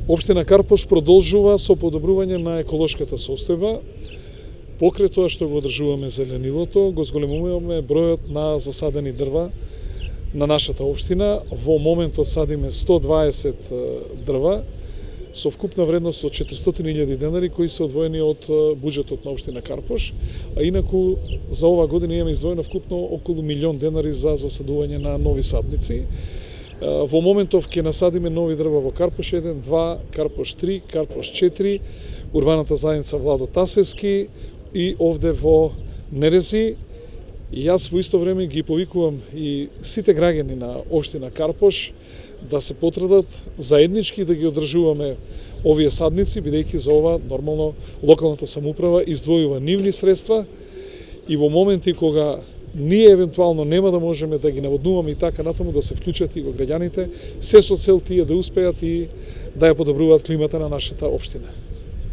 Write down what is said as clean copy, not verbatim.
Општина Карпош продолжува со подобрување на еколошката состојба. Покрај тоа што го одржуваме зеленилото, го зголемуваме бројот на засадени дрва на нашата општина. Во моментот садиме 120 дрва со вкупна вредност од 400.000 денари кои се одвоени од буџетот на општина Карпош, а инаку за ова година имаме издвоено вкупно околу 1.000.000 денари за засадување на нови садници. Во моментов ќе насадиме нови дрва во Карпош 1, 2, Карпош 3, Карпош 4, урбаната заедница Владо Тасевски и овде во Нерези. И јас во исто време ги повикувам и сите граѓани на општина Карпош да се потрудат заеднички да ги одржуваме овие садници, бидејќи за ова нормално локалната самоуправа издвојува нивни средства и во моменти кога ние евентуално нема да можеме да ги наводнуваме и така натаму да се вклучат и го граѓаните, се со цел тие да успеат и да ја подобруваат климата на нашата општина.